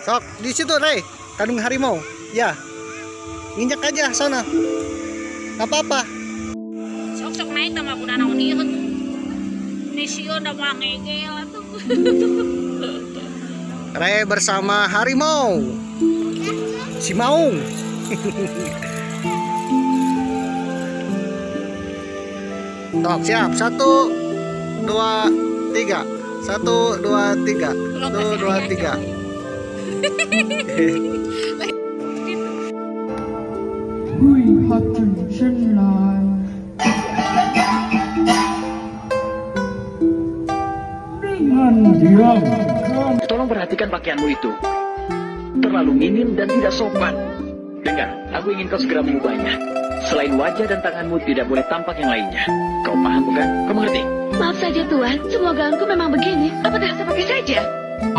Sok, di situ Rey, kandung harimau. Ya, injak aja sana. Gak apa-apa. Sok naik sama kuda naon ieu tuh. Nisio udah mau ngegel tuh. Rey bersama harimau. Si Maung. Sok, siap. 1, 2, 3. 1, 2, 3. 1, 2, 3. Hui hatun senlai dengan diam. Tolong perhatikan pakaianmu itu. Terlalu minim dan tidak sopan. Dengar, aku ingin kau segera mengubahnya. Selain wajah dan tanganmu tidak boleh tampak yang lainnya. Kau paham bukan? Kau mengerti? Maaf saja Tuan, semua gaunku memang begini. Apa tak saya pakai saja?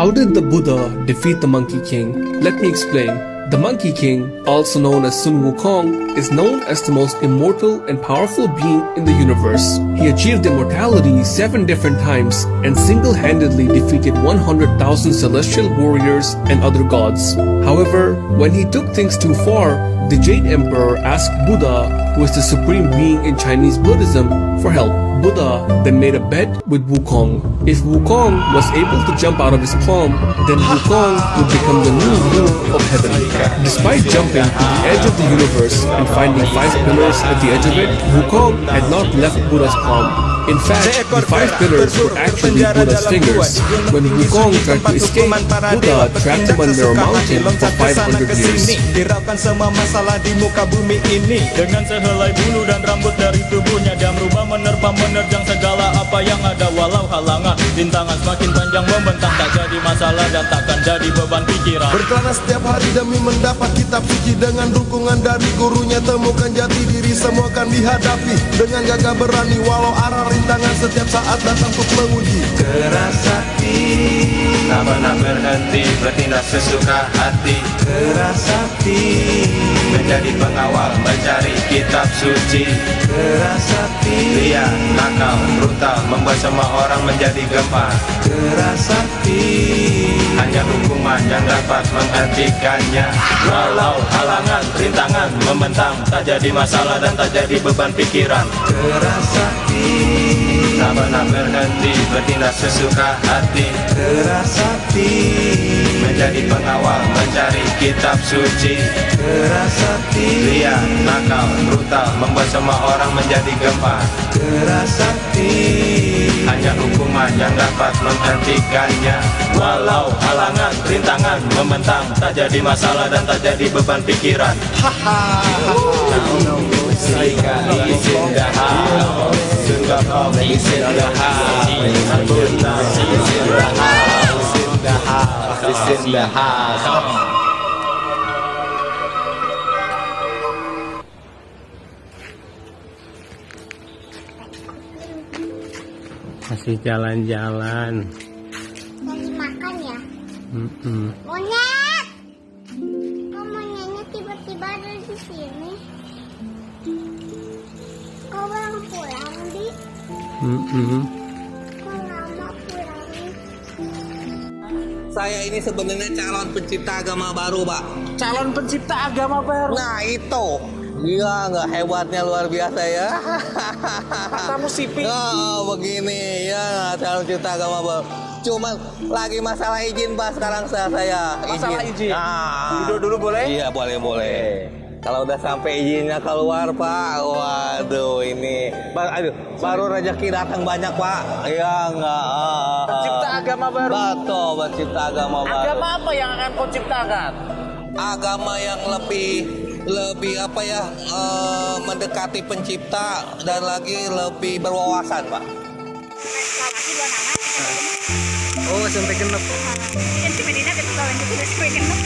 How did the Buddha defeat the Monkey King? Let me explain. The Monkey King, also known as Sun Wukong, is known as the most immortal and powerful being in the universe. He achieved immortality 7 different times and single-handedly defeated 100,000 celestial warriors and other gods. However, when he took things too far, the Jade Emperor asked Buddha, who is the supreme being in Chinese Buddhism, for help. Buddha then made a bet with Wukong. If Wukong was able to jump out of his palm, then Wukong would become the new ruler of heaven. Despite jumping to the edge of the universe and finding 5 pillars at the edge of it, Wukong had not left Buddha's palm. In fact, the 5 pillars were actually Buddha's fingers. When Wukong tried to escape, Buddha trapped him under a mountain for 500 years. Hiraukan semua masalah di muka bumi ini. Dengan sehelai bulu dan rambut dari tubuhnya, dia merubah menerjang segala apa yang ada. Walau halangan rintangan semakin panjang membentang, tak jadi masalah dan takkan jadi beban pikiran. Berkelana setiap hari demi mendapat kitab suci. Dengan dukungan dari gurunya, temukan jati diri, semua kan dihadapi dengan gagah berani. Walau arah rintangan setiap saat datang untuk menguji. Keras hati, tak pernah berhenti, bertindak sesuka hati. Keras hati, menjadi pengawal, mencari kitab suci. Keras hati, ria, nakal, brutal, membuat semua orang menjadi gempar. Keras hati, hanya hukuman yang dapat menghentikannya. Walau halangan rintangan membentang, tak jadi masalah dan tak jadi beban pikiran. Keras hati, tak pernah berhenti, bertindak sesuka hati. Keras hati, menjadi pengawal, mencari kitab suci. Keras hati, ria, nakal, brutal, membuat semua orang menjadi gempar. Keras hati, hanya hukuman yang dapat menghentikannya. Walau halangan rintangan membentang, tak jadi masalah dan tak jadi beban pikiran. Masih jalan-jalan. Lagi makan ya? Monyet! Kok monyetnya tiba-tiba ada di sini? Kok belum pulang, Di? Kok lama pulangnya? Saya ini sebenarnya calon pencipta agama baru, Pak. Calon pencipta agama baru? Nah, itu. Iya, nggak hebatnya luar biasa ya. Kamu sipil. Oh, begini ya, calon pencipta agama baru. Cuman lagi masalah izin, Pak, sekarang saya. Masalah izin? Nah. Duduk dulu boleh? Iya, boleh. Kalau udah sampai izinnya keluar, Pak, waduh ini baru rezeki datang banyak, Pak. Iya, enggak. Pencipta agama baru. Betul, pencipta agama baru. Agama apa yang akan kau ciptakan? Agama yang lebih apa ya, mendekati pencipta dan lagi lebih berwawasan, Pak. Oh, sampai genep. Kan si Medina ketua lanjut sudah sampai genep.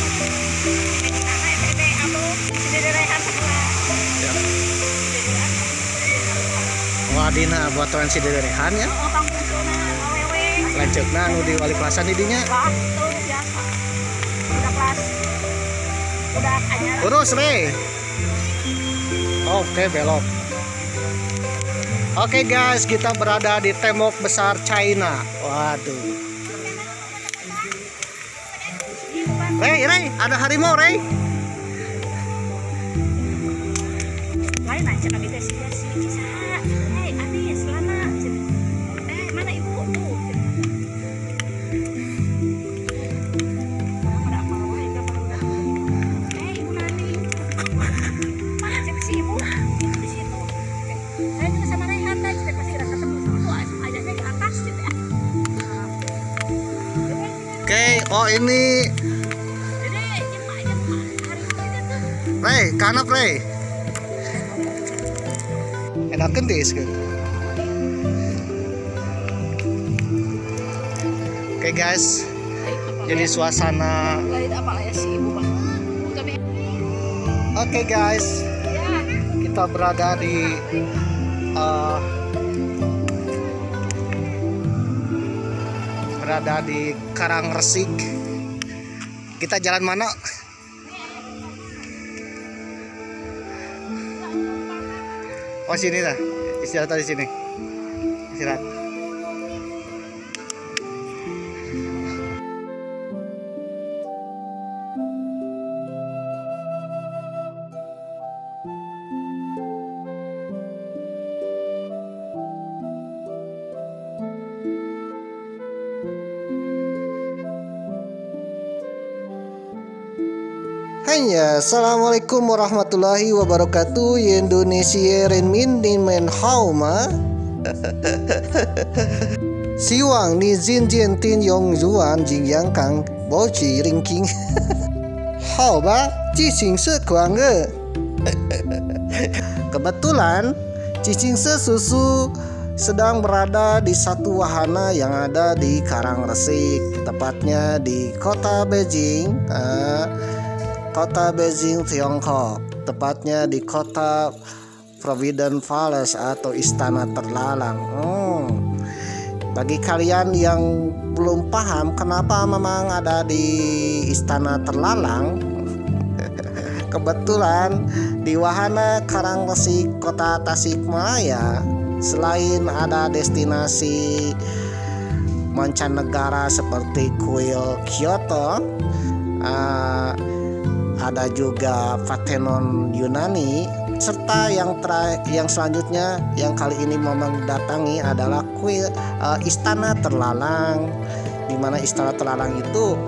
Medina SPT aku sudah rehat sekolah. Wah, dina buat tuan si derehan ya. Oh, pangkusuna, awewe. Lanjutna anu di wali kelasan didinya. Wah, itu biasa. Udah kelas. Udah aja. Lurus, Rey. Oke, belok. Oke guys, kita berada di tembok besar China. Waduh. Rey, ada harimau, Rey. Lain aja kami tes si Cisa. Anis, Lana. Mana ibu? Tuh. Ada apa? Ibu Nani. Mana cek si ibu? Di situ. Saya juga sama Rehan tadi, kita pasti ketemu sama tuh. Ajaknya ke atas gitu ya. Oke, oh ini Rey, kanap Rey. Enak kendis kan? Oke guys, jadi suasana. Oke guys, kita berada di Karangresik. Kita jalan mana? Oh sini lah, istirahat di sini. Istirahat. Hanya, assalamualaikum warahmatullahi wabarakatuh. Indonesia ren min din men hao ma. Siwang ni jin jin tin yong zuan jing yang kang bo chi ring king. Hao ba, ji xing se kuang ge. Kebetulan Cicing Susu sedang berada di satu wahana yang ada di Karangresik, tepatnya di kota Beijing. Kota Beijing, Tiongkok, tepatnya di kota Providence Palace atau Istana Terlalang. Bagi kalian yang belum paham kenapa memang ada di Istana Terlalang, kebetulan di wahana Karangresik, kota Tasikmalaya, selain ada destinasi mancanegara seperti kuil Kyoto, ada juga Parthenon Yunani, serta yang selanjutnya yang kali ini memang datangi adalah kuil Istana Terlalang, di mana Istana Terlalang itu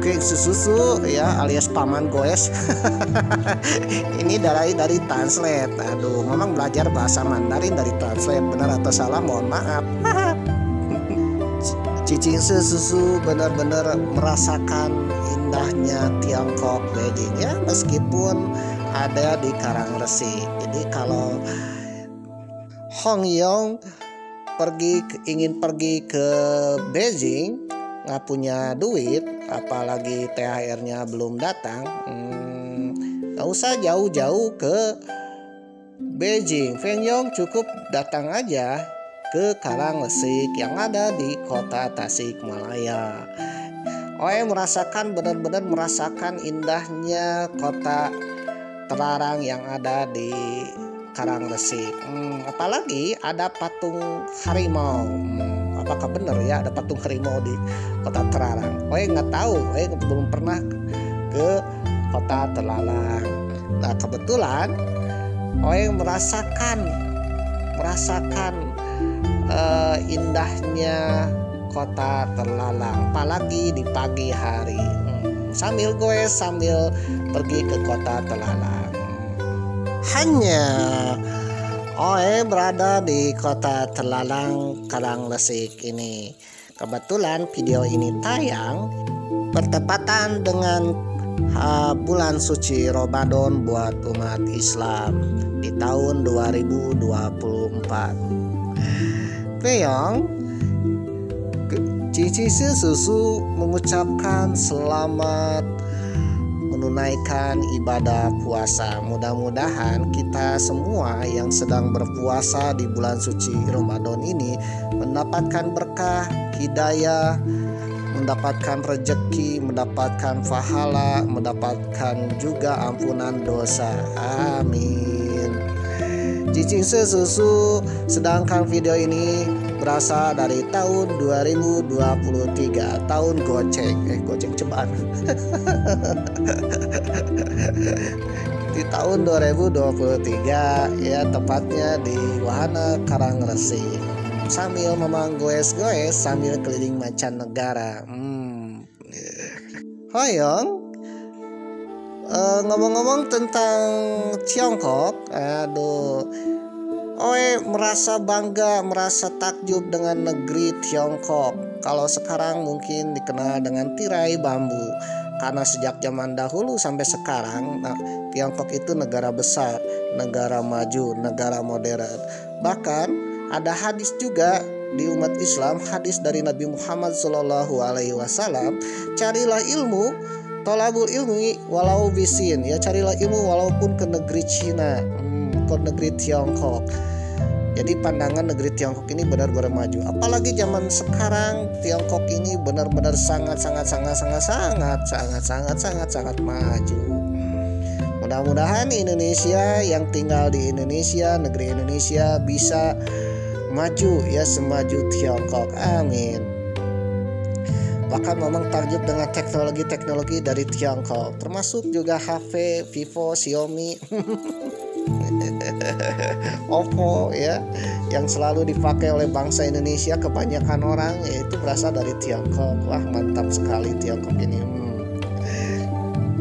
King Susu ya alias Paman Goes. Ini dari translate. Aduh, memang belajar bahasa Mandarin dari translate, benar atau salah mohon maaf. Cicing Susu benar-benar merasakan indahnya Tiongkok Beijing ya, meskipun ada di Karangresik. Jadi kalau Hong Yong ingin pergi ke Beijing, nggak punya duit, apalagi THR-nya belum datang, nggak usah jauh-jauh ke Beijing. Feng Yong cukup datang aja ke Karangresik yang ada di kota Tasikmalaya. Benar-benar merasakan indahnya kota Terlarang yang ada di Karangresik. Apalagi ada patung harimau. Apakah benar ya ada patung harimau di kota Terlarang? Nggak tahu, belum pernah ke kota Terlarang. Nah kebetulan merasakan indahnya kota Terlalang, apalagi di pagi hari. Sambil pergi ke kota Terlalang. Hanya berada di kota Terlalang Karangresik ini. Kebetulan video ini tayang bertepatan dengan bulan suci Ramadan buat umat Islam di tahun 2024. Peyong Cicing Susu mengucapkan selamat menunaikan ibadah puasa. Mudah-mudahan kita semua yang sedang berpuasa di bulan suci Ramadan ini mendapatkan berkah, hidayah, mendapatkan rezeki, mendapatkan pahala, mendapatkan juga ampunan dosa. Amin. Cicing Susu, sedangkan video ini berasal dari tahun 2023, tahun goceng cobaan. Di tahun 2023 ya, tepatnya di Wahana Karangresi, sambil memang goes-goes sambil keliling mancanegara. Hoyong, ngomong-ngomong tentang Tiongkok, Oe merasa bangga, merasa takjub dengan negeri Tiongkok. Kalau sekarang mungkin dikenal dengan tirai bambu, karena sejak zaman dahulu sampai sekarang, Tiongkok itu negara besar, negara maju, negara modern. Bahkan ada hadis juga di umat Islam, hadis dari Nabi Muhammad SAW, carilah ilmu, tolabul ilmi walau bisin, ya, carilah ilmu walaupun ke negeri Cina, ke negeri Tiongkok. Jadi pandangan negeri Tiongkok ini benar-benar maju. Apalagi zaman sekarang Tiongkok ini benar-benar sangat maju. Mudah-mudahan Indonesia yang tinggal di Indonesia, negeri Indonesia bisa maju ya semaju Tiongkok. Amin. Bahkan memang takjub dengan teknologi dari Tiongkok, termasuk juga HP, Vivo, Xiaomi, Oppo ya, yang selalu dipakai oleh bangsa Indonesia kebanyakan orang, yaitu berasal dari Tiongkok. Wah, mantap sekali Tiongkok ini.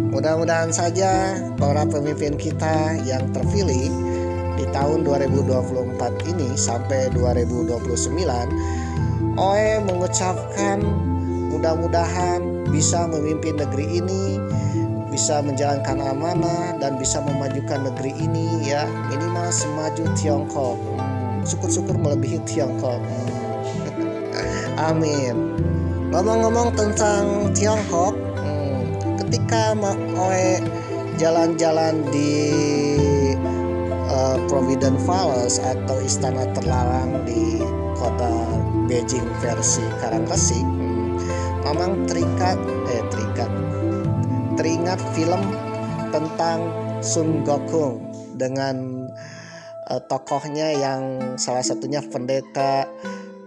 Mudah-mudahan saja para pemimpin kita yang terpilih di tahun 2024 ini sampai 2029, Oe mengucapkan mudah-mudahan bisa memimpin negeri ini, bisa menjalankan amanah dan bisa memajukan negeri ini ya, minimal semaju Tiongkok. Syukur-syukur melebihi Tiongkok. Amin. Ngomong-ngomong tentang Tiongkok, ketika Oe jalan-jalan di Providence Palace atau istana terlarang di kota Beijing versi Karangresi, memang teringat film tentang Sun Gokong dengan tokohnya yang salah satunya pendeta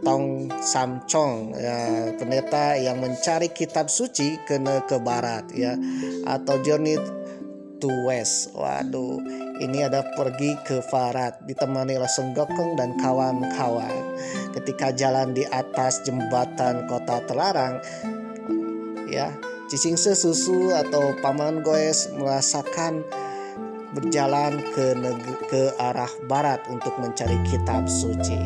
Tong Sam Chong ya, pendeta yang mencari kitab suci ke barat ya, atau Journey to West. Waduh, ini ada pergi ke barat ditemani oleh Sun Gokong dan kawan-kawan. Ketika jalan di atas jembatan kota terlarang ya, Cicingse Susu atau Paman Goes merasakan berjalan ke arah barat untuk mencari kitab suci.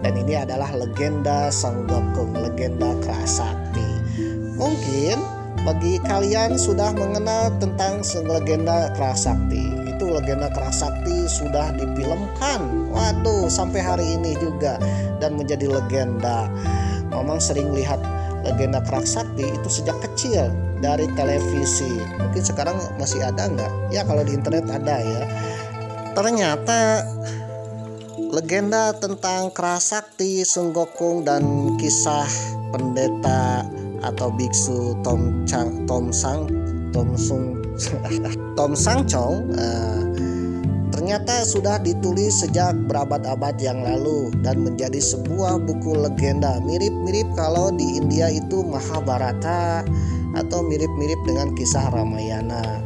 Dan ini adalah legenda Sun Gokong, legenda Kerasakti. Mungkin bagi kalian sudah mengenal tentang legenda Kerasakti. Itu legenda Kerasakti sudah difilmkan, waduh, sampai hari ini juga, dan menjadi legenda. Memang sering lihat legenda Kerasakti itu sejak kecil dari televisi. Mungkin sekarang masih ada nggak? Ya, kalau di internet ada ya. Ternyata legenda tentang Kerasakti, Sun Gokong, dan kisah pendeta atau biksu Tom Sang Chong ternyata sudah ditulis sejak berabad-abad yang lalu dan menjadi sebuah buku legenda, mirip-mirip kalau di India itu Mahabharata atau mirip-mirip dengan kisah Ramayana.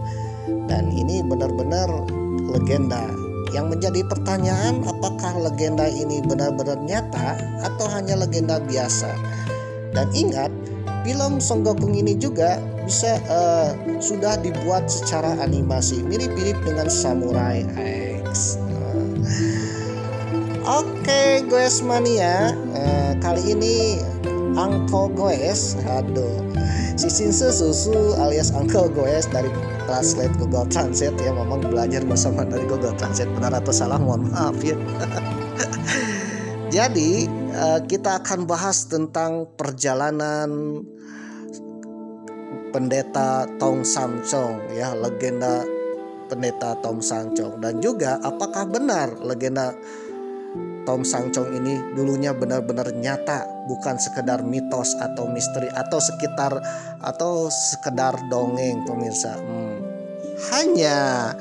Dan ini benar-benar legenda. Yang menjadi pertanyaan, apakah legenda ini benar-benar nyata atau hanya legenda biasa? Dan ingat, film Sun Gokong ini juga bisa sudah dibuat secara animasi, mirip-mirip dengan Samurai X. Oke, Goes Mania, kali ini Uncle Goes, Cicingse Susu alias Uncle Goes dari Translate Google Translate ya, memang belajar bahasa Mandarin dari Google Translate, benar atau salah mohon maaf ya. Jadi kita akan bahas tentang perjalanan pendeta Tong Sam Chong ya, legenda pendeta Tong Sam Chong, dan juga apakah benar legenda Tong Sam Chong ini dulunya benar-benar nyata, bukan sekedar mitos atau misteri atau sekedar dongeng pemirsa. Hanya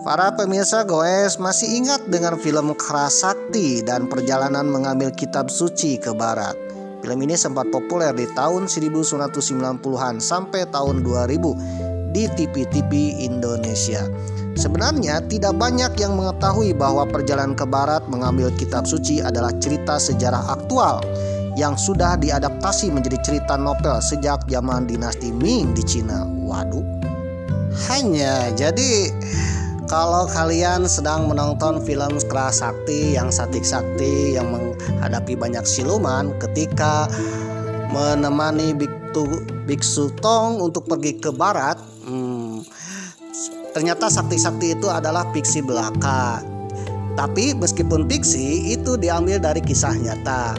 Para pemirsa goes masih ingat dengan film Kerasakti dan perjalanan mengambil kitab suci ke barat. Film ini sempat populer di tahun 1990-an sampai tahun 2000 di TV-TV Indonesia. Sebenarnya tidak banyak yang mengetahui bahwa perjalanan ke barat mengambil kitab suci adalah cerita sejarah aktual yang sudah diadaptasi menjadi cerita novel sejak zaman dinasti Ming di Cina. Waduh. Jadi kalau kalian sedang menonton film Kerasakti yang sakti yang menghadapi banyak siluman, ketika menemani Biksu Tong untuk pergi ke barat, ternyata sakti-sakti itu adalah fiksi belaka. Tapi meskipun fiksi, itu diambil dari kisah nyata,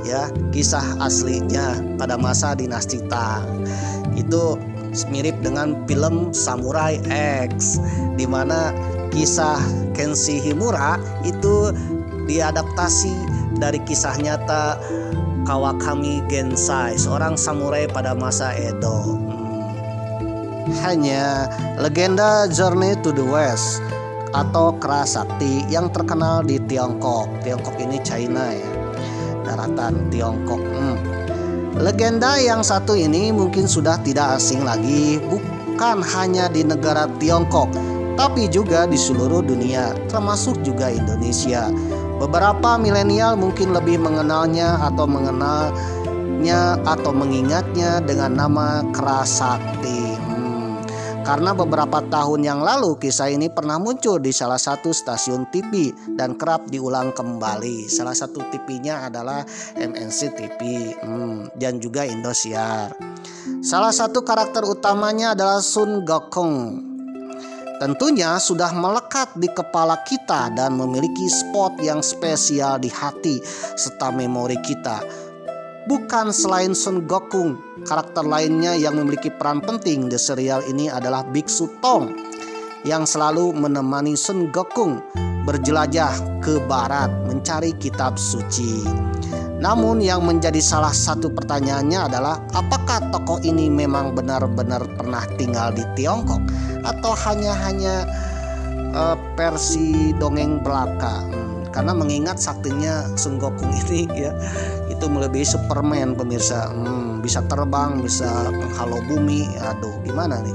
ya, kisah aslinya pada masa dinasti Tang. Itu mirip dengan film Samurai X, di mana kisah Kenshi Himura itu diadaptasi dari kisah nyata Kawakami Gensai, seorang samurai pada masa Edo. Hanya legenda Journey to the West atau Kerasakti yang terkenal di Tiongkok. Tiongkok ini China ya, daratan Tiongkok. Legenda yang satu ini mungkin sudah tidak asing lagi, bukan hanya di negara Tiongkok, tapi juga di seluruh dunia, termasuk juga Indonesia. Beberapa milenial mungkin lebih mengenalnya atau mengingatnya dengan nama Kerasakti. Karena beberapa tahun yang lalu kisah ini pernah muncul di salah satu stasiun TV dan kerap diulang kembali. Salah satu TV-nya adalah MNC TV dan juga Indosiar. Salah satu karakter utamanya adalah Sun Gokong. Tentunya sudah melekat di kepala kita dan memiliki spot yang spesial di hati serta memori kita. Bukan selain Sun Gokong, karakter lainnya yang memiliki peran penting di serial ini adalah Biksu Tong yang selalu menemani Sun Gokong berjelajah ke barat mencari kitab suci. Namun yang menjadi salah satu pertanyaannya adalah apakah tokoh ini memang benar-benar pernah tinggal di Tiongkok atau hanya versi dongeng belaka. Karena mengingat saktinya Sun Gokong ini ya, itu melebihi Superman pemirsa. Bisa terbang, bisa menghalau bumi. Aduh, gimana nih?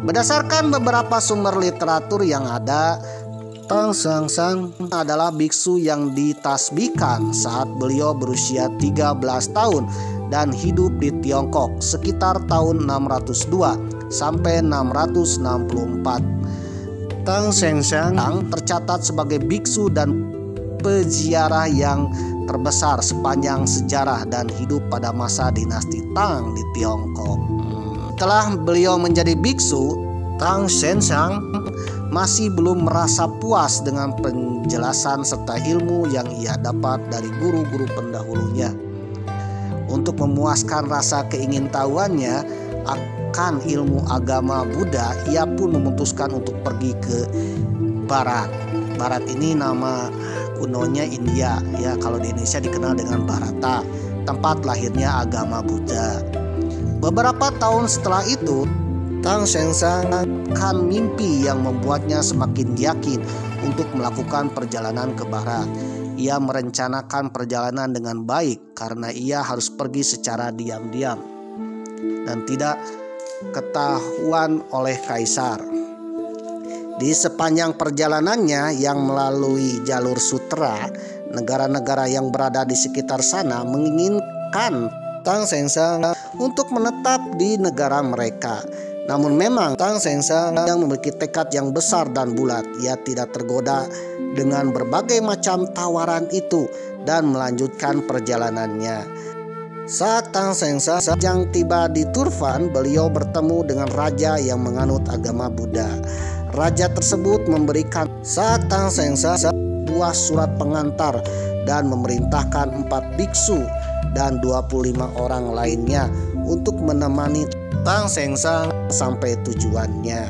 Berdasarkan beberapa sumber literatur yang ada, Tang Seng adalah biksu yang ditasbihkan saat beliau berusia 13 tahun dan hidup di Tiongkok sekitar tahun 602 sampai 664. Tang Seng tercatat sebagai biksu dan peziarah yang terbesar sepanjang sejarah dan hidup pada masa dinasti Tang di Tiongkok. Setelah beliau menjadi biksu, Tang Seng masih belum merasa puas dengan penjelasan serta ilmu yang ia dapat dari guru-guru pendahulunya. Untuk memuaskan rasa keingintahuannya akan ilmu agama Buddha, ia pun memutuskan untuk pergi ke barat. Barat ini nama kunonya India ya, kalau di Indonesia dikenal dengan Bharata, tempat lahirnya agama Buddha. Beberapa tahun setelah itu, Tang Seng akan mimpi yang membuatnya semakin yakin untuk melakukan perjalanan ke barat. Ia merencanakan perjalanan dengan baik karena ia harus pergi secara diam-diam dan tidak ketahuan oleh kaisar. Di sepanjang perjalanannya yang melalui jalur sutra, negara-negara yang berada di sekitar sana menginginkan Tang Seng untuk menetap di negara mereka. Namun memang Tang Seng yang memiliki tekad yang besar dan bulat. Ia tidak tergoda dengan berbagai macam tawaran itu dan melanjutkan perjalanannya. Saat Tang Seng yang tiba di Turfan, beliau bertemu dengan raja yang menganut agama Buddha. Raja tersebut memberikan saat Tang Seng buah surat pengantar dan memerintahkan 4 biksu dan 25 orang lainnya untuk menemani Tang Seng sampai tujuannya.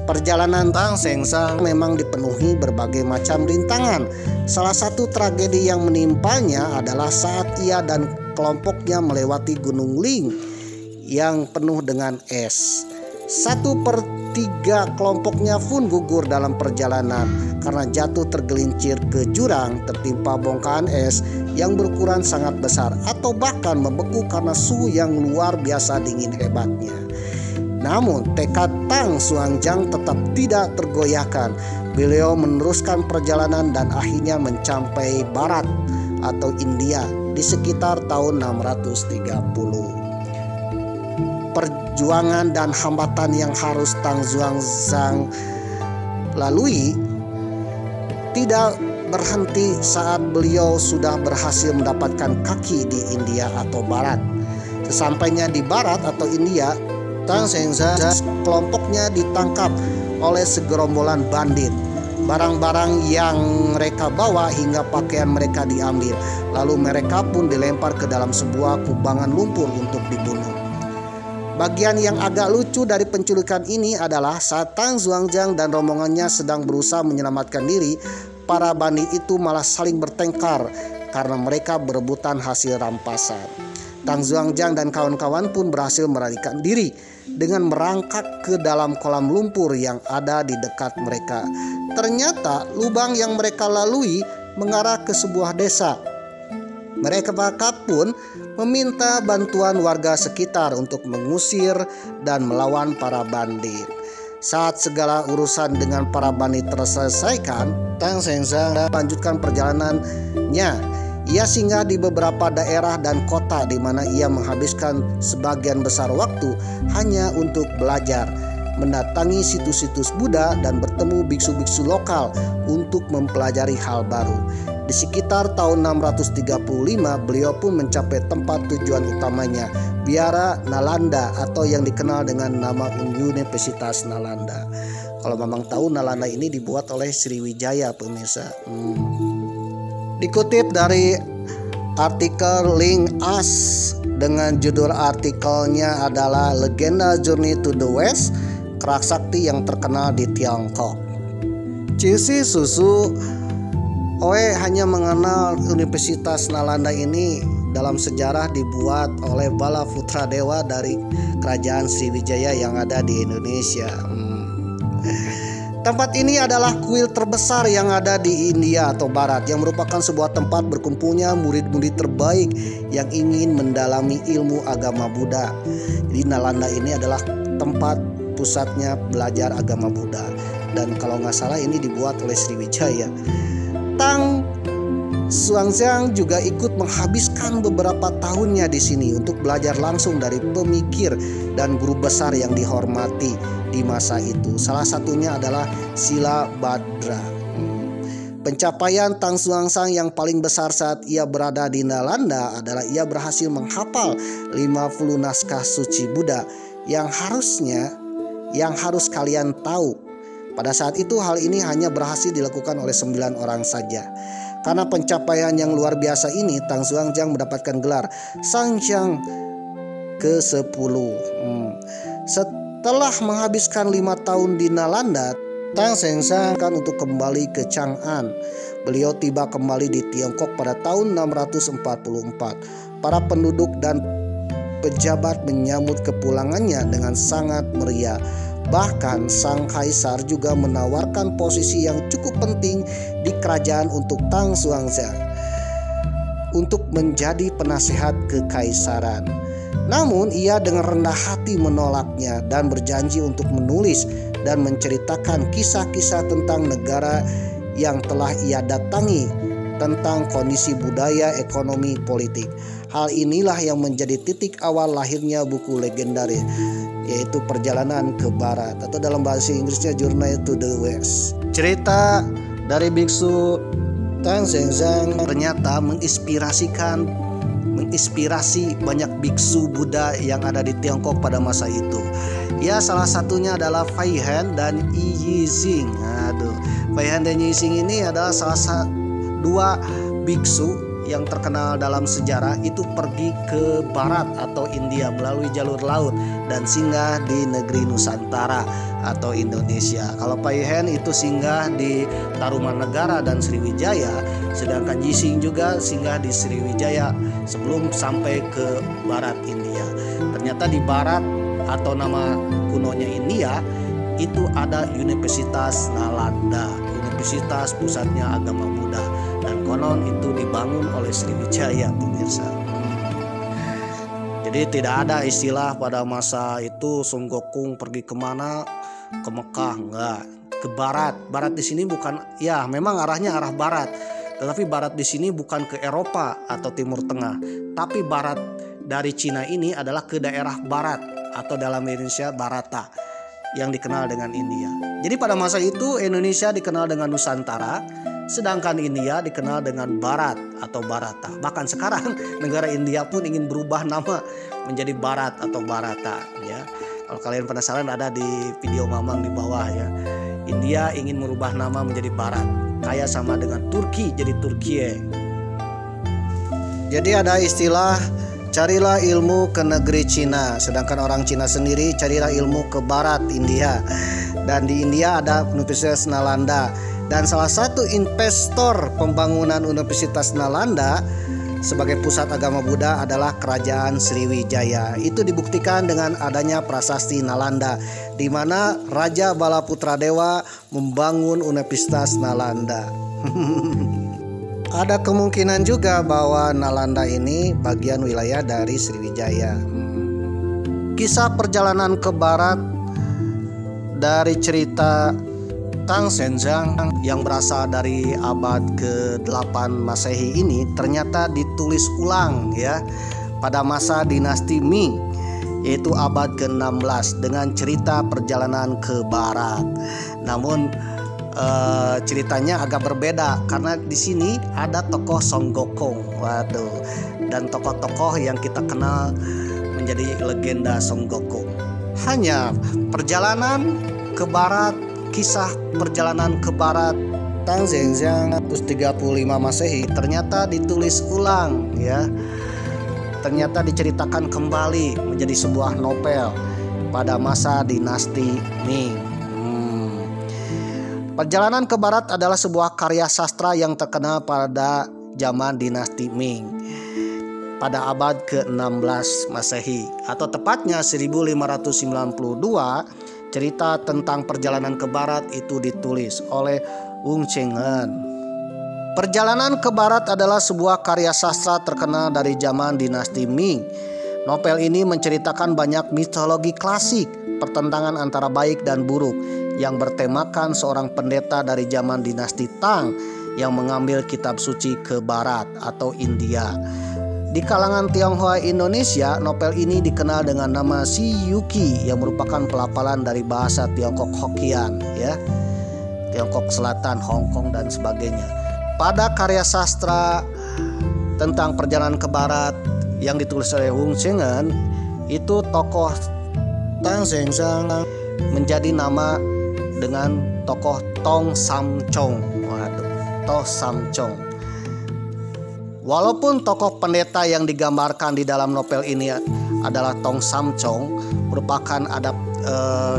Perjalanan Tang Seng memang dipenuhi berbagai macam rintangan. Salah satu tragedi yang menimpanya adalah saat ia dan kelompoknya melewati Gunung Ling yang penuh dengan es. 1/3 kelompoknya pun gugur dalam perjalanan karena jatuh tergelincir ke jurang tertimpa bongkahan es yang berukuran sangat besar atau bahkan membeku karena suhu yang luar biasa dingin hebatnya. Namun tekad Tang Xuanzang tetap tidak tergoyahkan. Beliau meneruskan perjalanan dan akhirnya mencapai barat atau India di sekitar tahun 630. Perjuangan dan hambatan yang harus Tang Xuanzang lalui tidak berhenti saat beliau sudah berhasil mendapatkan kaki di India atau barat. Sesampainya di barat atau India, Tang Xuanzang kelompoknya ditangkap oleh segerombolan bandit. Barang-barang yang mereka bawa hingga pakaian mereka diambil. Lalu mereka pun dilempar ke dalam sebuah kubangan lumpur untuk dibunuh. Bagian yang agak lucu dari penculikan ini adalah saat Tang Xuanzang dan rombongannya sedang berusaha menyelamatkan diri, para bandit itu malah saling bertengkar karena mereka berebutan hasil rampasan. Tang Xuanzang dan kawan-kawan pun berhasil melarikan diri dengan merangkak ke dalam kolam lumpur yang ada di dekat mereka. Ternyata lubang yang mereka lalui mengarah ke sebuah desa. Mereka pun meminta bantuan warga sekitar untuk mengusir dan melawan para bandit. Saat segala urusan dengan para bandit terselesaikan, Tang Xuanzang melanjutkan perjalanannya. Ia singgah di beberapa daerah dan kota di mana ia menghabiskan sebagian besar waktu hanya untuk belajar, mendatangi situs-situs Buddha dan bertemu biksu-biksu lokal untuk mempelajari hal baru. Di sekitar tahun 635 beliau pun mencapai tempat tujuan utamanya, Biara Nalanda atau yang dikenal dengan nama Universitas Nalanda. Kalau memang tahu, Nalanda ini dibuat oleh Sriwijaya, pemirsa. Dikutip dari artikel Link Us dengan judul artikelnya adalah Legenda Journey to the West, kerak sakti yang terkenal di Tiongkok. Cixi Susu Oe hanya mengenal Universitas Nalanda ini dalam sejarah dibuat oleh Bala Putra Dewa dari Kerajaan Sriwijaya yang ada di Indonesia. Tempat ini adalah kuil terbesar yang ada di India atau Barat, yang merupakan sebuah tempat berkumpulnya murid-murid terbaik yang ingin mendalami ilmu agama Buddha. Jadi Nalanda ini adalah tempat pusatnya belajar agama Buddha, dan kalau nggak salah ini dibuat oleh Sriwijaya. Tang Xuanzang juga ikut menghabiskan beberapa tahunnya di sini untuk belajar langsung dari pemikir dan guru besar yang dihormati di masa itu. Salah satunya adalah Sila Badra. Pencapaian Tang Xuanzang yang paling besar saat ia berada di Nalanda adalah ia berhasil menghafal 50 naskah suci Buddha yang harus kalian tahu. Pada saat itu hal ini hanya berhasil dilakukan oleh 9 orang saja. Karena pencapaian yang luar biasa ini, Tang Xuanzang mendapatkan gelar Sanxiang ke-10. Setelah menghabiskan 5 tahun di Nalanda, Tang Xuanzang untuk kembali ke Chang'an. Beliau tiba kembali di Tiongkok pada tahun 644. Para penduduk dan pejabat menyambut kepulangannya dengan sangat meriah. Bahkan sang kaisar juga menawarkan posisi yang cukup penting di kerajaan untuk Tang Xuanzang untuk menjadi penasehat kekaisaran. Namun ia dengan rendah hati menolaknya dan berjanji untuk menulis dan menceritakan kisah-kisah tentang negara yang telah ia datangi, tentang kondisi budaya, ekonomi, politik. Hal inilah yang menjadi titik awal lahirnya buku legendaris, yaitu Perjalanan ke Barat, atau dalam bahasa Inggrisnya Journey to the West. Cerita dari biksu Tang Xuanzang ternyata menginspirasi banyak biksu Buddha yang ada di Tiongkok pada masa itu. Ya, salah satunya adalah Fei Han dan Yi Yixing. Fei Han dan Yi Yixing ini adalah salah dua biksu yang terkenal dalam sejarah itu pergi ke barat atau India melalui jalur laut dan singgah di negeri Nusantara atau Indonesia. Kalau Fei Han itu singgah di Tarumanegara dan Sriwijaya, sedangkan Yi Yixing juga singgah di Sriwijaya sebelum sampai ke barat India. Ternyata di barat atau nama kunonya India, itu ada Universitas Nalanda, universitas pusatnya agama Buddha, dan konon itu dibangun oleh Sriwijaya, pemirsa. Jadi tidak ada istilah pada masa itu Sun Gokong pergi kemana, ke Mekah, enggak, ke barat. Barat di sini bukan, ya memang arahnya arah barat, tetapi barat di sini bukan ke Eropa atau Timur Tengah, tapi barat dari Cina ini adalah ke daerah barat atau dalam Indonesia Barata yang dikenal dengan India. Jadi pada masa itu Indonesia dikenal dengan Nusantara, sedangkan India dikenal dengan Barat atau Barata. Bahkan sekarang negara India pun ingin berubah nama menjadi Barat atau Barata, ya. Kalau kalian penasaran, ada di video Mamang di bawah, ya. India ingin merubah nama menjadi Barat, kayak sama dengan Turki jadi Turkiye. Jadi ada istilah carilah ilmu ke negeri Cina, sedangkan orang Cina sendiri carilah ilmu ke barat India. Dan di India ada Universitas Nalanda, dan salah satu investor pembangunan Universitas Nalanda sebagai pusat agama Buddha adalah Kerajaan Sriwijaya. Itu dibuktikan dengan adanya prasasti Nalanda, di mana Raja Balaputradewa membangun Universitas Nalanda. Ada kemungkinan juga bahwa Nalanda ini bagian wilayah dari Sriwijaya. Kisah perjalanan ke barat dari cerita Tang Senzang yang berasal dari abad ke-8 Masehi ini ternyata ditulis ulang, ya, pada masa dinasti Ming, yaitu abad ke-16 dengan cerita perjalanan ke barat. Namun ceritanya agak berbeda karena di sini ada tokoh Son Gokong, waduh, dan tokoh-tokoh yang kita kenal menjadi legenda Son Gokong. Hanya perjalanan ke barat, kisah perjalanan ke barat Tang Senzang 135 Masehi ternyata ditulis ulang, ya. Ternyata diceritakan kembali menjadi sebuah novel pada masa dinasti Ming. Perjalanan ke barat adalah sebuah karya sastra yang terkenal pada zaman dinasti Ming pada abad ke-16 Masehi, atau tepatnya 1592. Cerita tentang perjalanan ke barat itu ditulis oleh Wung Cheng-en. Perjalanan ke barat adalah sebuah karya sastra terkenal dari zaman dinasti Ming. Novel ini menceritakan banyak mitologi klasik, pertentangan antara baik dan buruk, yang bertemakan seorang pendeta dari zaman dinasti Tang yang mengambil kitab suci ke barat atau India. Di kalangan Tionghoa Indonesia, novel ini dikenal dengan nama Si Yuki yang merupakan pelafalan dari bahasa Tiongkok Hokkien, ya, Tiongkok Selatan, Hong Kong dan sebagainya. Pada karya sastra tentang perjalanan ke barat yang ditulis oleh Wung Cheng-en, itu tokoh Tang Senzang menjadi nama dengan tokoh Tong Sam Chong. Waduh, Tong Sam Chong. Walaupun tokoh pendeta yang digambarkan di dalam novel ini adalah Tong Sam Chong, merupakan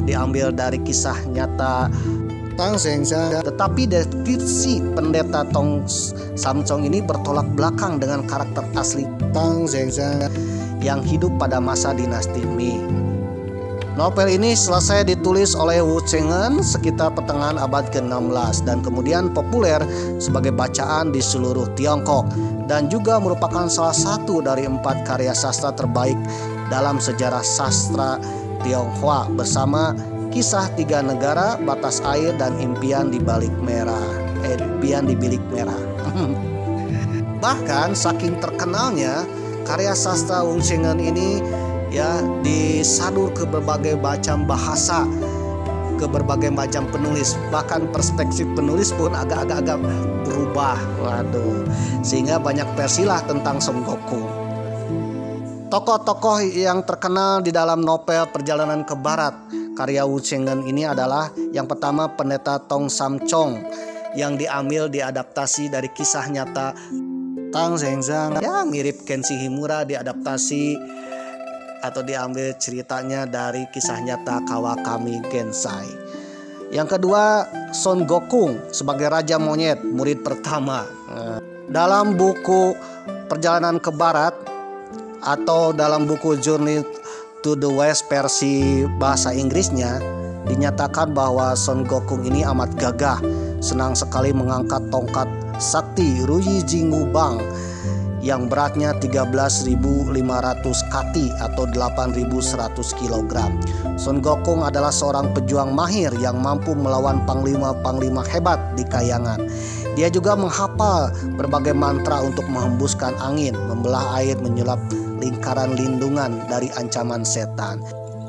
diambil dari kisah nyata Tang Senzang, tetapi deskripsi pendeta Tong Sam Chong ini bertolak belakang dengan karakter asli Tang Senzang yang hidup pada masa dinasti Ming. Novel ini selesai ditulis oleh Wung Cheng-en sekitar pertengahan abad ke-16 dan kemudian populer sebagai bacaan di seluruh Tiongkok, dan juga merupakan salah satu dari 4 karya sastra terbaik dalam sejarah sastra Tionghoa bersama Kisah 3 Negara, Batas Air, dan Impian di Bilik Merah. Bahkan saking terkenalnya karya sastra Wung Cheng-en ini, ya, disadur ke berbagai macam bahasa, ke berbagai macam penulis, bahkan perspektif penulis pun agak-agak berubah, waduh, sehingga banyak versilah tentang Son Gokong. Tokoh-tokoh yang terkenal di dalam novel Perjalanan ke Barat karya Wung Cheng-en ini adalah yang pertama pendeta Tong Sam Chong yang diambil diadaptasi dari kisah nyata Tang Senzang, ya mirip Kenshi Himura diadaptasi atau diambil ceritanya dari kisah nyata Kawakami Gensai. Yang kedua, Son Gokong sebagai Raja Monyet, murid pertama. Dalam buku Perjalanan ke Barat atau dalam buku Journey To the West versi bahasa Inggrisnya dinyatakan bahwa Son Gokong ini amat gagah, senang sekali mengangkat tongkat sakti Ruyi Jingubang yang beratnya 13.500 kati atau 8.100 kg. Son Gokong adalah seorang pejuang mahir yang mampu melawan panglima-panglima hebat di kayangan. Dia juga menghafal berbagai mantra untuk menghembuskan angin, membelah air, menyulap lingkaran lindungan dari ancaman setan.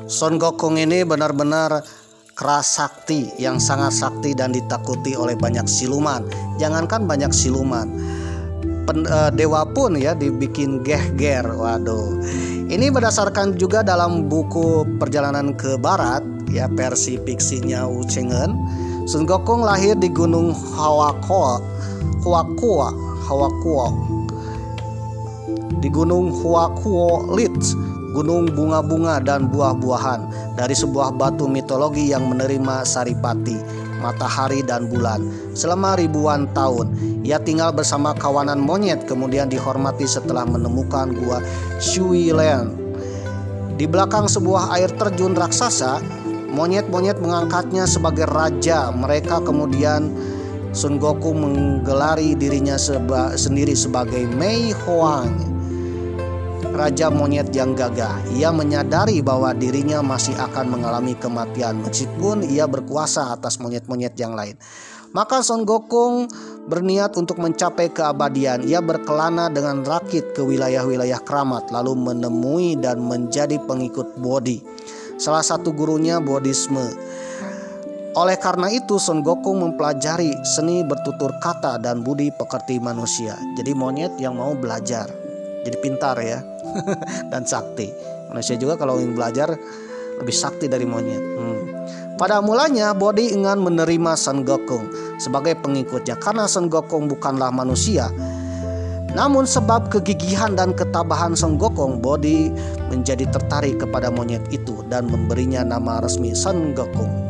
Son Gokong ini benar-benar keras sakti, yang sangat sakti dan ditakuti oleh banyak siluman. Jangankan banyak siluman, dewa pun ya dibikin geh-ger. Waduh. Ini berdasarkan juga dalam buku Perjalanan ke Barat ya, versi fiksinya Wu Cheng'en. Son Gokong lahir di Gunung Huakuo, di Gunung Huakuo Lit, gunung bunga-bunga dan buah-buahan, dari sebuah batu mitologi yang menerima saripati, matahari dan bulan selama ribuan tahun. Ia tinggal bersama kawanan monyet, kemudian dihormati setelah menemukan gua Shuilen. Di belakang sebuah air terjun raksasa, monyet-monyet mengangkatnya sebagai raja. Mereka kemudian Son Gokong menggelari dirinya sendiri sebagai Mei Huang, raja monyet yang gagah. Ia menyadari bahwa dirinya masih akan mengalami kematian meskipun ia berkuasa atas monyet-monyet yang lain. Maka Son Gokong berniat untuk mencapai keabadian. Ia berkelana dengan rakit ke wilayah-wilayah keramat, lalu menemui dan menjadi pengikut Bodhi, salah satu gurunya Bodhisme. Oleh karena itu Son Gokong mempelajari seni bertutur kata dan budi pekerti manusia. Jadi monyet yang mau belajar, jadi pintar ya. Dan sakti. Manusia juga kalau ingin belajar lebih sakti dari monyet. Pada mulanya Bodhi enggan menerima Son Gokong sebagai pengikutnya karena Son Gokong bukanlah manusia. Namun sebab kegigihan dan ketabahan Son Gokong, Bodhi menjadi tertarik kepada monyet itu dan memberinya nama resmi Son Gokong.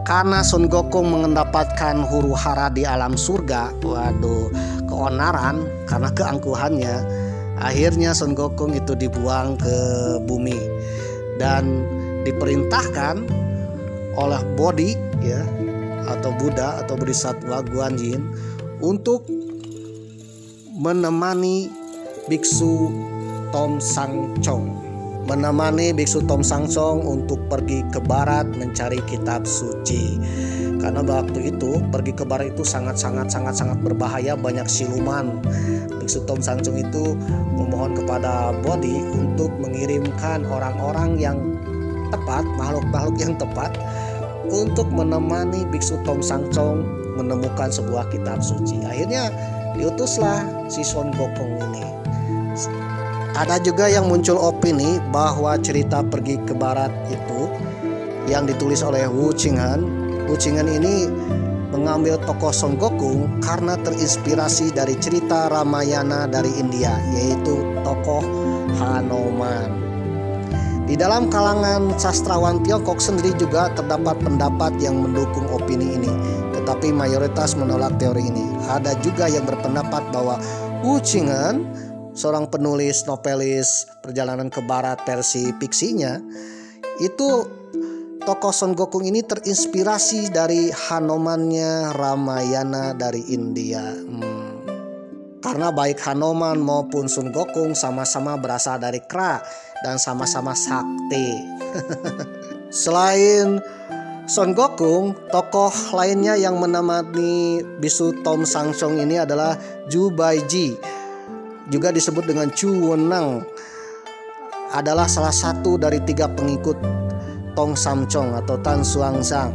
Karena Son Gokong mendapatkan huru hara di alam surga, waduh, keonaran karena keangkuhannya, akhirnya Son Gokong itu dibuang ke bumi dan diperintahkan oleh Bodhi ya, atau Buddha atau Bodhisattva Guanyin untuk menemani biksu Tom Sangchong. Menemani biksu Tom Sangchong untuk pergi ke barat mencari kitab suci. Karena waktu itu pergi ke barat itu sangat berbahaya, banyak siluman. Biksu Tom Sangchong itu memohon kepada Bodhi untuk mengirimkan orang-orang yang tepat, makhluk-makhluk yang tepat untuk menemani biksu Tom Sangchong menemukan sebuah kitab suci. Akhirnya diutuslah si Son Gokong ini. Ada juga yang muncul opini bahwa cerita pergi ke barat itu yang ditulis oleh Wu Cheng'en. Wu Cheng'en ini mengambil tokoh Son Gokong karena terinspirasi dari cerita Ramayana dari India, yaitu tokoh Hanuman. Di dalam kalangan sastrawan Tiongkok sendiri juga terdapat pendapat yang mendukung opini ini, tetapi mayoritas menolak teori ini. Ada juga yang berpendapat bahwa Wu Cheng'en, seorang penulis novelis Perjalanan ke Barat versi fiksinya, itu tokoh Son Gokong ini terinspirasi dari Hanumannya Ramayana dari India. Karena baik Hanuman maupun Son Gokong sama-sama berasal dari Kra dan sama-sama sakti. Selain Son Gokong, tokoh lainnya yang menemani bisu Tom Sangchong ini adalah Zhu Baiji, juga disebut dengan Chu Wenang, adalah salah satu dari 3 pengikut Tong Samchong atau Tan Xuanzang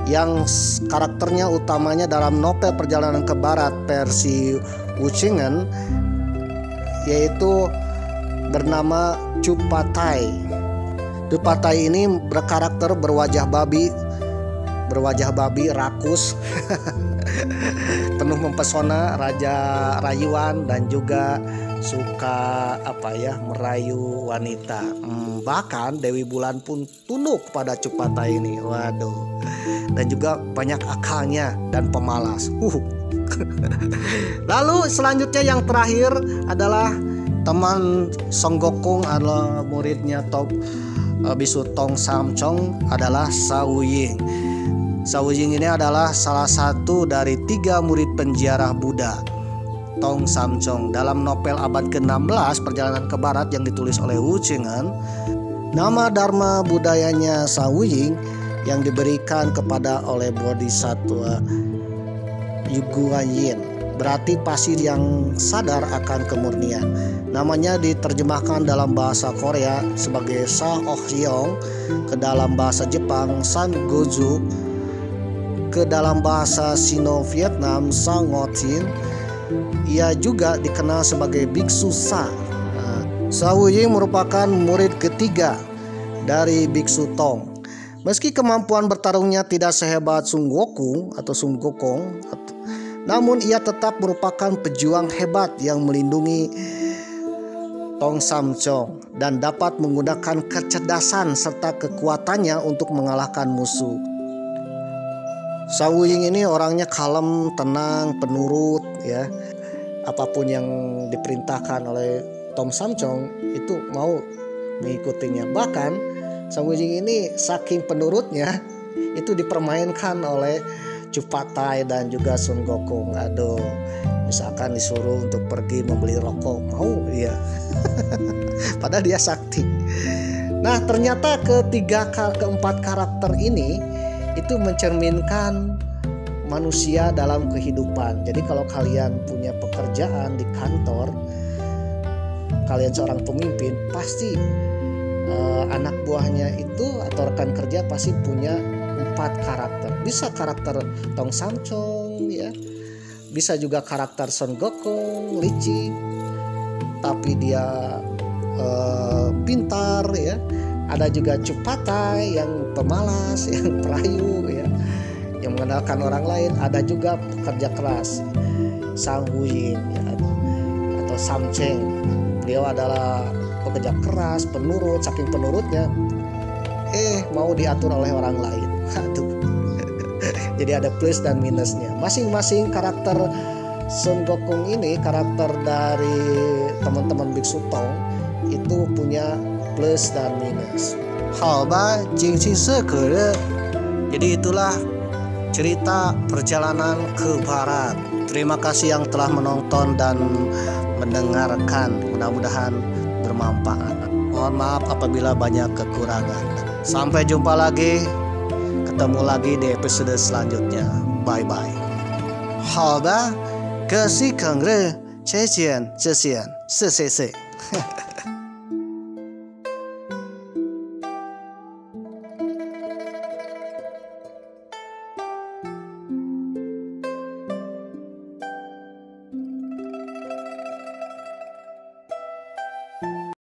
yang karakternya utamanya dalam novel Perjalanan ke Barat versi Wu Cheng'en, yaitu bernama Chupatai. Chupatai ini berkarakter berwajah babi rakus penuh mempesona, raja rayuan, dan juga suka merayu wanita. Bahkan Dewi Bulan pun tunduk pada Chupatai ini. Waduh. Dan juga banyak akalnya dan pemalas. Lalu selanjutnya yang terakhir adalah Teman Song Gokong adalah muridnya Bisu Tong Samchong adalah Sa Wuying. Sa Wuying ini adalah salah satu dari 3 murid penziarah Buddha Tong Samchong. Dalam novel abad ke-16 Perjalanan ke Barat yang ditulis oleh Wu Cheng'en, nama dharma budayanya Sa Wuying yang diberikan kepada oleh Bodhisattva Yuguanyin berarti pasir yang sadar akan kemurnian. Namanya diterjemahkan dalam bahasa Korea sebagai Sa Ohyong, ke dalam bahasa Jepang San Goju, ke dalam bahasa Sino-Vietnam Sa Ngotin. Ia juga dikenal sebagai Biksu Sa. Sa Wuying merupakan murid ketiga dari Biksu Tong. Meski kemampuan bertarungnya tidak sehebat Sun Gokong atau Sun Gokong, namun ia tetap merupakan pejuang hebat yang melindungi Tong Samchong dan dapat menggunakan kecerdasan serta kekuatannya untuk mengalahkan musuh. Sa Wuying ini orangnya kalem, tenang, penurut ya. Apapun yang diperintahkan oleh Tong Samchong itu mau mengikutinya. Bahkan Sa Wuying ini saking penurutnya itu dipermainkan oleh Cupatai dan juga Sun Gokong. Aduh, misalkan disuruh untuk pergi membeli rokok, mau dia. Padahal dia sakti. Nah, ternyata keempat karakter ini itu mencerminkan manusia dalam kehidupan. Jadi kalau kalian punya pekerjaan di kantor, kalian seorang pemimpin, pasti anak buahnya itu atau rekan kerja pasti punya 4 karakter. Bisa karakter Tong Samchong ya, bisa juga karakter Son Gokong, licik tapi dia pintar ya. Ada juga Cupatai yang pemalas, yang perayu ya, yang mengandalkan orang lain. Ada juga pekerja keras Sang Wuying ya, atau Samcheng. Beliau adalah pekerja keras, penurut, saking penurutnya mau diatur oleh orang lain. Aduh. Jadi ada plus dan minusnya. Masing-masing karakter Sun Gokong ini, karakter dari teman-teman Biksu Tong itu punya plus dan minus. Halba Jingqing Sekere. Jadi itulah cerita perjalanan ke barat. Terima kasih yang telah menonton dan mendengarkan. Mudah-mudahan bermanfaat. Mohon maaf apabila banyak kekurangan. Sampai jumpa lagi. Ketemu lagi di episode selanjutnya. Bye bye. 好的，可惜肯认，再见，再见，谢谢。